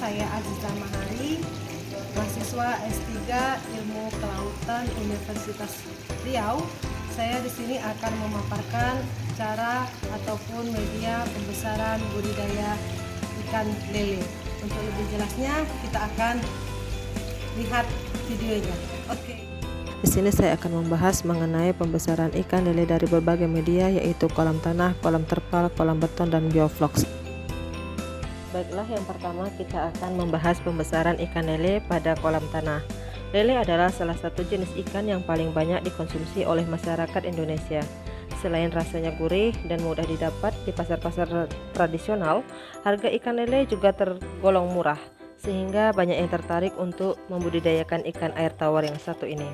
saya Aziza Mahari, mahasiswa S3 Ilmu Kelautan Universitas Riau. Saya di sini akan memaparkan cara ataupun media pembesaran budidaya ikan lele. Untuk lebih jelasnya kita akan lihat videonya. Oke. Di sini saya akan membahas mengenai pembesaran ikan lele dari berbagai media, yaitu kolam tanah, kolam terpal, kolam beton, dan bioflox. Baiklah, yang pertama kita akan membahas pembesaran ikan lele pada kolam tanah. Lele adalah salah satu jenis ikan yang paling banyak dikonsumsi oleh masyarakat Indonesia. Selain rasanya gurih dan mudah didapat di pasar-pasar tradisional, harga ikan lele juga tergolong murah, sehingga banyak yang tertarik untuk membudidayakan ikan air tawar yang satu ini.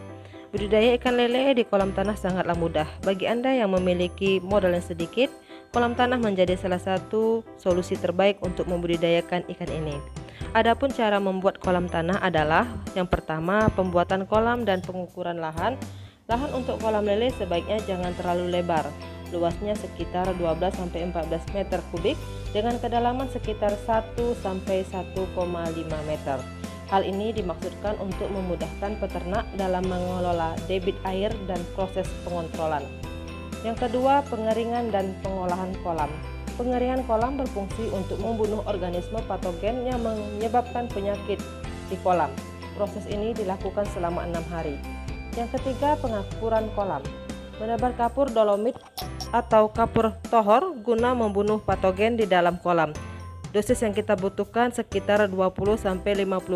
Budidaya ikan lele di kolam tanah sangatlah mudah. Bagi Anda yang memiliki modal yang sedikit, kolam tanah menjadi salah satu solusi terbaik untuk membudidayakan ikan ini. Adapun cara membuat kolam tanah adalah: yang pertama, pembuatan kolam dan pengukuran lahan. Lahan untuk kolam lele sebaiknya jangan terlalu lebar. Luasnya sekitar 12-14 meter kubik dengan kedalaman sekitar 1-1,5 meter. Hal ini dimaksudkan untuk memudahkan peternak dalam mengelola debit air dan proses pengontrolan. Yang kedua, pengeringan dan pengolahan kolam. Pengeringan kolam berfungsi untuk membunuh organisme patogen yang menyebabkan penyakit di kolam. Proses ini dilakukan selama 6 hari. Yang ketiga, pengapuran kolam. Menebar kapur dolomit atau kapur tohor guna membunuh patogen di dalam kolam. Dosis yang kita butuhkan sekitar 20-50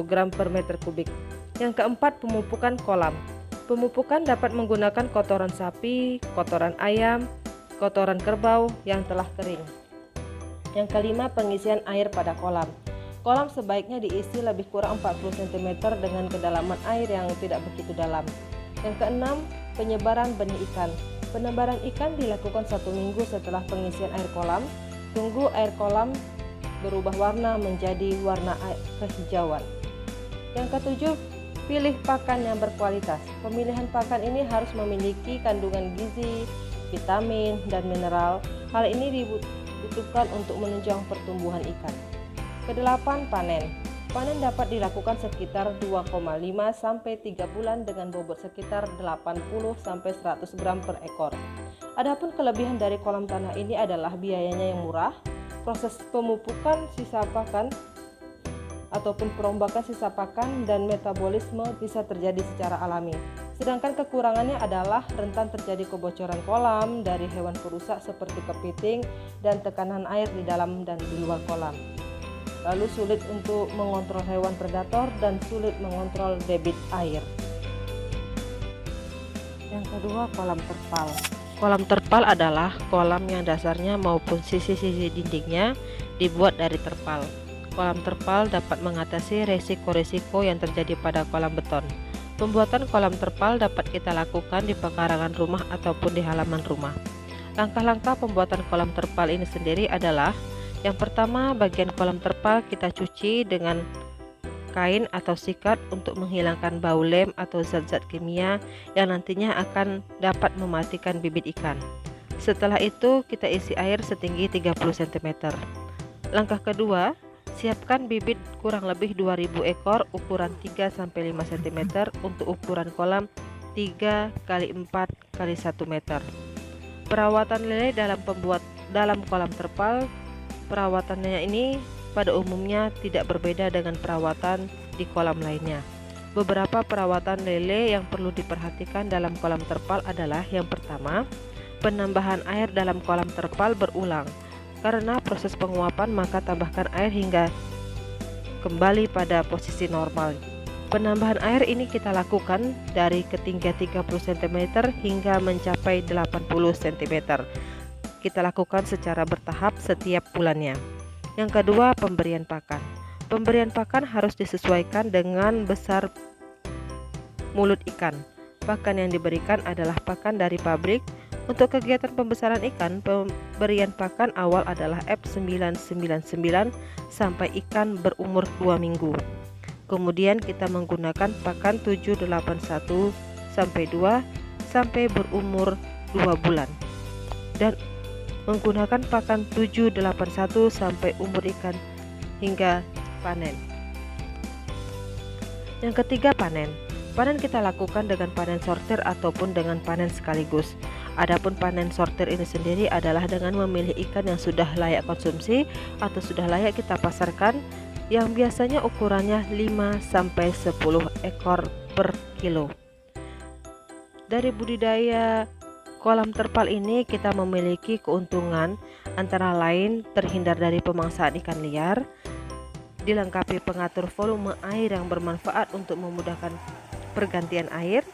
gram per meter kubik. Yang keempat, pemupukan kolam. Pemupukan dapat menggunakan kotoran sapi, kotoran ayam, kotoran kerbau yang telah kering. Yang kelima, pengisian air pada kolam. Kolam sebaiknya diisi lebih kurang 40 cm dengan kedalaman air yang tidak begitu dalam. Yang keenam, penyebaran benih ikan. Penebaran ikan dilakukan 1 minggu setelah pengisian air kolam. Tunggu air kolam berubah warna menjadi warna kehijauan. Yang ketujuh, pilih pakan yang berkualitas. Pemilihan pakan ini harus memiliki kandungan gizi, vitamin, dan mineral. Hal ini dibutuhkan untuk menunjang pertumbuhan ikan. Kedelapan, panen. Panen dapat dilakukan sekitar 2,5-3 bulan dengan bobot sekitar 80-100 gram per ekor. Adapun kelebihan dari kolam tanah ini adalah biayanya yang murah. Proses pemupukan sisa pakan ataupun perombakan sisa pakan dan metabolisme bisa terjadi secara alami. Sedangkan kekurangannya adalah rentan terjadi kebocoran kolam dari hewan perusak seperti kepiting dan tekanan air di dalam dan di luar kolam. Lalu sulit untuk mengontrol hewan predator dan sulit mengontrol debit air. Yang kedua, kolam terpal. Kolam terpal adalah kolam yang dasarnya maupun sisi-sisi dindingnya dibuat dari terpal. Kolam terpal dapat mengatasi resiko-resiko yang terjadi pada kolam beton. Pembuatan kolam terpal dapat kita lakukan di pekarangan rumah ataupun di halaman rumah. Langkah-langkah pembuatan kolam terpal ini sendiri adalah: yang pertama, bagian kolam terpal kita cuci dengan kain atau sikat untuk menghilangkan bau lem atau zat-zat kimia yang nantinya akan dapat mematikan bibit ikan. Setelah itu kita isi air setinggi 30 cm. Langkah kedua, siapkan bibit kurang lebih 2000 ekor ukuran 3-5 cm untuk ukuran kolam 3x4x1 meter. Perawatan lele dalam kolam terpal. Perawatannya ini pada umumnya tidak berbeda dengan perawatan di kolam lainnya. Beberapa perawatan lele yang perlu diperhatikan dalam kolam terpal adalah: yang pertama, penambahan air dalam kolam terpal berulang. Karena proses penguapan, maka tambahkan air hingga kembali pada posisi normal. Penambahan air ini kita lakukan dari ketinggian 30 cm hingga mencapai 80 cm. Kita lakukan secara bertahap setiap bulannya. Yang kedua, pemberian pakan. Pemberian pakan harus disesuaikan dengan besar mulut ikan. Pakan yang diberikan adalah pakan dari pabrik. Untuk kegiatan pembesaran ikan, pemberian pakan awal adalah F999 sampai ikan berumur 2 minggu. Kemudian kita menggunakan pakan 781 sampai 2 sampai berumur 2 bulan. Dan menggunakan pakan 781 sampai umur ikan hingga panen. Yang ketiga, panen. Panen kita lakukan dengan panen sortir ataupun dengan panen sekaligus. Adapun panen sortir ini sendiri adalah dengan memilih ikan yang sudah layak konsumsi atau sudah layak kita pasarkan, yang biasanya ukurannya 5-10 ekor per kilo. Dari budidaya kolam terpal ini kita memiliki keuntungan antara lain terhindar dari pemangsaan ikan liar, dilengkapi pengatur volume air yang bermanfaat untuk memudahkan pergantian air,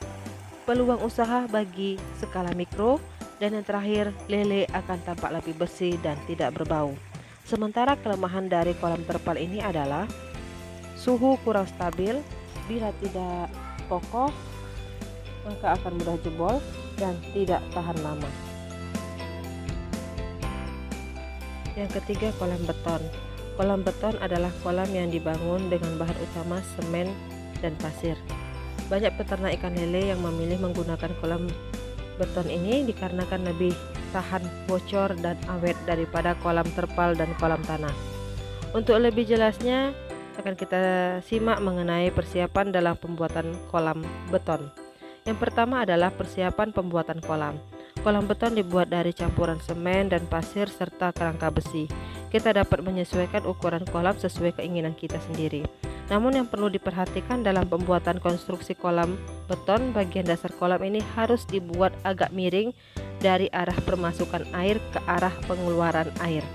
peluang usaha bagi skala mikro, dan yang terakhir, lele akan tampak lebih bersih dan tidak berbau. Sementara kelemahan dari kolam terpal ini adalah suhu kurang stabil, bila tidak kokoh maka akan mudah jebol dan tidak tahan lama. Yang ketiga, kolam beton. Kolam beton adalah kolam yang dibangun dengan bahan utama semen dan pasir. Banyak peternak ikan lele yang memilih menggunakan kolam beton ini dikarenakan lebih tahan bocor dan awet daripada kolam terpal dan kolam tanah. Untuk lebih jelasnya akan kita simak mengenai persiapan dalam pembuatan kolam beton. Yang pertama adalah persiapan pembuatan kolam. Kolam beton dibuat dari campuran semen dan pasir serta kerangka besi. Kita dapat menyesuaikan ukuran kolam sesuai keinginan kita sendiri. Namun yang perlu diperhatikan dalam pembuatan konstruksi kolam beton, bagian dasar kolam ini harus dibuat agak miring dari arah permasukan air ke arah pengeluaran air.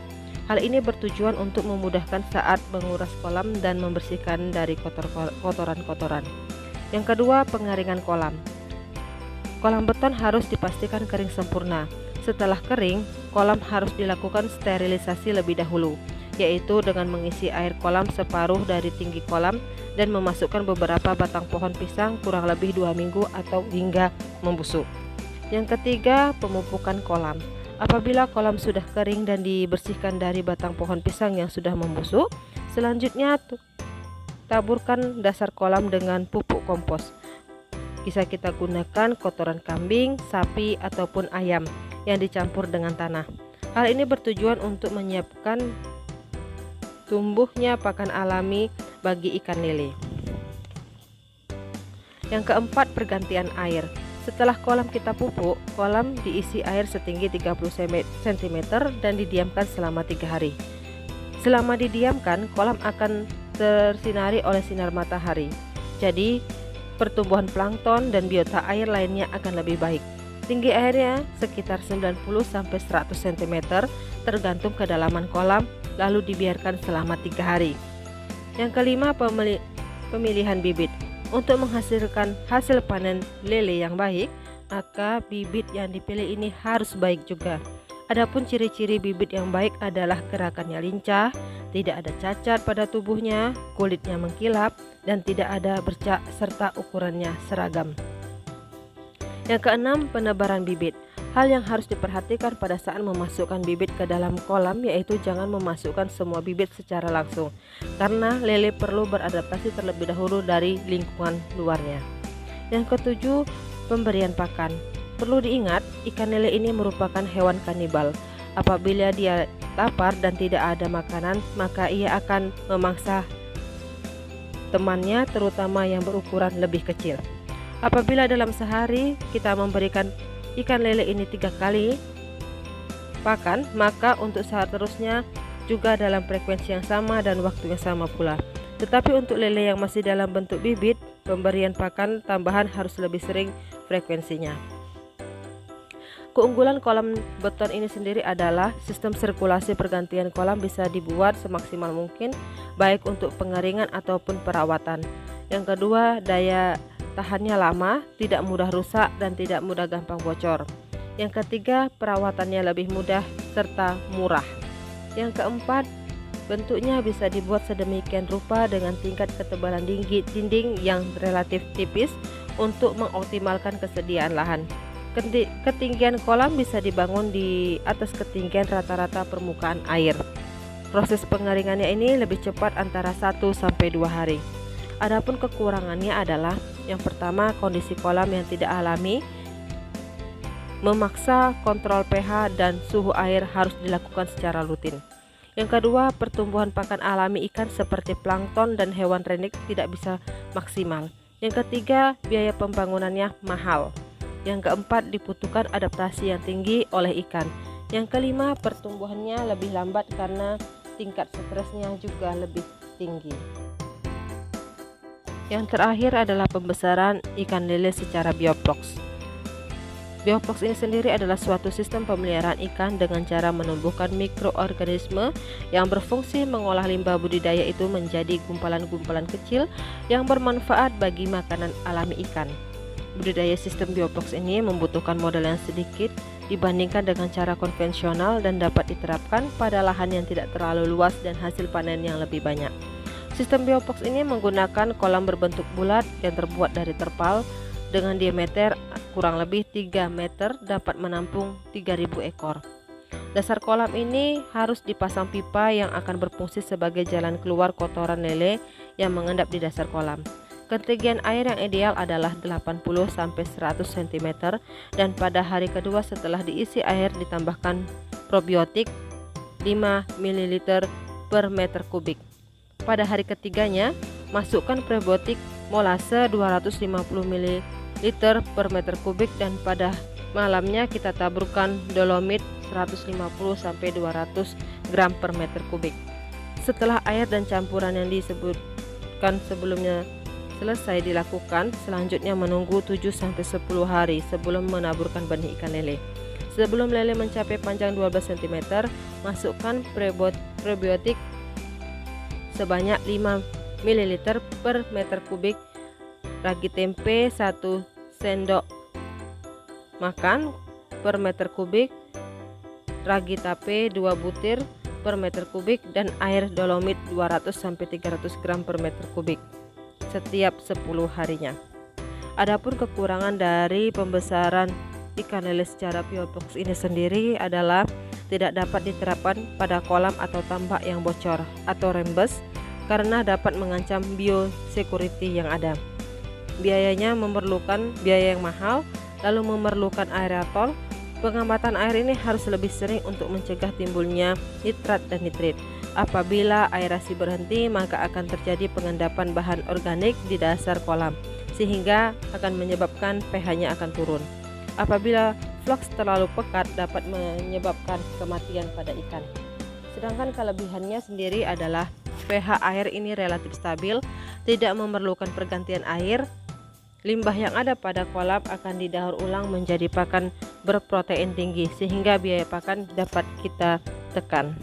Hal ini bertujuan untuk memudahkan saat menguras kolam dan membersihkan dari kotoran-kotoran. Yang kedua, pengeringan kolam. Kolam beton harus dipastikan kering sempurna. Setelah kering, kolam harus dilakukan sterilisasi lebih dahulu, yaitu dengan mengisi air kolam separuh dari tinggi kolam dan memasukkan beberapa batang pohon pisang kurang lebih 2 minggu atau hingga membusuk. Yang ketiga, pemupukan kolam. Apabila kolam sudah kering dan dibersihkan dari batang pohon pisang yang sudah membusuk, selanjutnya taburkan dasar kolam dengan pupuk kompos. Bisa kita gunakan kotoran kambing, sapi, ataupun ayam yang dicampur dengan tanah. Hal ini bertujuan untuk menyiapkan tumbuhnya pakan alami bagi ikan lele. Yang keempat, pergantian air. Setelah kolam kita pupuk, kolam diisi air setinggi 30 cm dan didiamkan selama 3 hari. Selama didiamkan, kolam akan tersinari oleh sinar matahari. Jadi, pertumbuhan plankton dan biota air lainnya akan lebih baik. Tinggi airnya sekitar 90-100 cm tergantung kedalaman kolam, lalu dibiarkan selama 3 hari. Yang kelima, pemilihan bibit. Untuk menghasilkan hasil panen lele yang baik, maka bibit yang dipilih ini harus baik juga. Adapun ciri-ciri bibit yang baik adalah gerakannya lincah, tidak ada cacat pada tubuhnya, kulitnya mengkilap, dan tidak ada bercak serta ukurannya seragam. Yang keenam, penebaran bibit. Hal yang harus diperhatikan pada saat memasukkan bibit ke dalam kolam yaitu jangan memasukkan semua bibit secara langsung, karena lele perlu beradaptasi terlebih dahulu dari lingkungan luarnya. Yang ketujuh, pemberian pakan. Perlu diingat, ikan lele ini merupakan hewan kanibal. Apabila dia lapar dan tidak ada makanan, maka ia akan memangsa temannya, terutama yang berukuran lebih kecil. Apabila dalam sehari kita memberikan ikan lele ini 3 kali pakan, maka untuk seterusnya juga dalam frekuensi yang sama dan waktu yang sama pula. Tetapi untuk lele yang masih dalam bentuk bibit, pemberian pakan tambahan harus lebih sering frekuensinya. Keunggulan kolam beton ini sendiri adalah sistem sirkulasi pergantian kolam bisa dibuat semaksimal mungkin, baik untuk pengeringan ataupun perawatan. Yang kedua, daya tahannya lama, tidak mudah rusak dan tidak mudah gampang bocor. Yang ketiga, perawatannya lebih mudah serta murah. Yang keempat, bentuknya bisa dibuat sedemikian rupa dengan tingkat ketebalan dinding yang relatif tipis untuk mengoptimalkan kesediaan lahan. Ketinggian kolam bisa dibangun di atas ketinggian rata-rata permukaan air. Proses pengeringannya ini lebih cepat antara 1-2 hari. Adapun kekurangannya adalah yang pertama, kondisi kolam yang tidak alami, memaksa kontrol pH dan suhu air harus dilakukan secara rutin. Yang kedua, pertumbuhan pakan alami ikan seperti plankton dan hewan rendik tidak bisa maksimal. Yang ketiga, biaya pembangunannya mahal. Yang keempat, dibutuhkan adaptasi yang tinggi oleh ikan. Yang kelima, pertumbuhannya lebih lambat karena tingkat stresnya juga lebih tinggi. Yang terakhir adalah pembesaran ikan lele secara biofloks. Biofloks ini sendiri adalah suatu sistem pemeliharaan ikan dengan cara menumbuhkan mikroorganisme yang berfungsi mengolah limbah budidaya itu menjadi gumpalan-gumpalan kecil yang bermanfaat bagi makanan alami ikan. Budidaya sistem biofloks ini membutuhkan modal yang sedikit dibandingkan dengan cara konvensional dan dapat diterapkan pada lahan yang tidak terlalu luas dan hasil panen yang lebih banyak. Sistem biofloks ini menggunakan kolam berbentuk bulat yang terbuat dari terpal dengan diameter kurang lebih 3 meter, dapat menampung 3.000 ekor. Dasar kolam ini harus dipasang pipa yang akan berfungsi sebagai jalan keluar kotoran lele yang mengendap di dasar kolam. Ketinggian air yang ideal adalah 80-100 cm dan pada hari kedua setelah diisi air ditambahkan probiotik 5 ml per meter kubik. Pada hari ketiganya, masukkan probiotik molase 250 ml per meter kubik dan pada malamnya kita taburkan dolomit 150-200 gram per meter kubik. Setelah air dan campuran yang disebutkan sebelumnya selesai dilakukan, selanjutnya menunggu 7-10 hari sebelum menaburkan benih ikan lele. Sebelum lele mencapai panjang 12 cm, masukkan probiotik sebanyak 5 ml per meter kubik, ragi tempe 1 sendok makan per meter kubik, ragi tape 2 butir per meter kubik, dan air dolomit 200-300 gram per meter kubik setiap 10 harinya. Adapun kekurangan dari pembesaran ikan lele secara biofloks ini sendiri adalah tidak dapat diterapkan pada kolam atau tambak yang bocor atau rembes karena dapat mengancam biosecurity yang ada. Biayanya memerlukan biaya yang mahal, lalu memerlukan aerator. Pengamatan air ini harus lebih sering untuk mencegah timbulnya nitrat dan nitrit. Apabila aerasi berhenti, maka akan terjadi pengendapan bahan organik di dasar kolam, sehingga akan menyebabkan pH-nya akan turun. Apabila floks terlalu pekat, dapat menyebabkan kematian pada ikan. Sedangkan kelebihannya sendiri adalah pH air ini relatif stabil, tidak memerlukan pergantian air. Limbah yang ada pada kolam akan didaur ulang menjadi pakan berprotein tinggi, sehingga biaya pakan dapat kita tekan.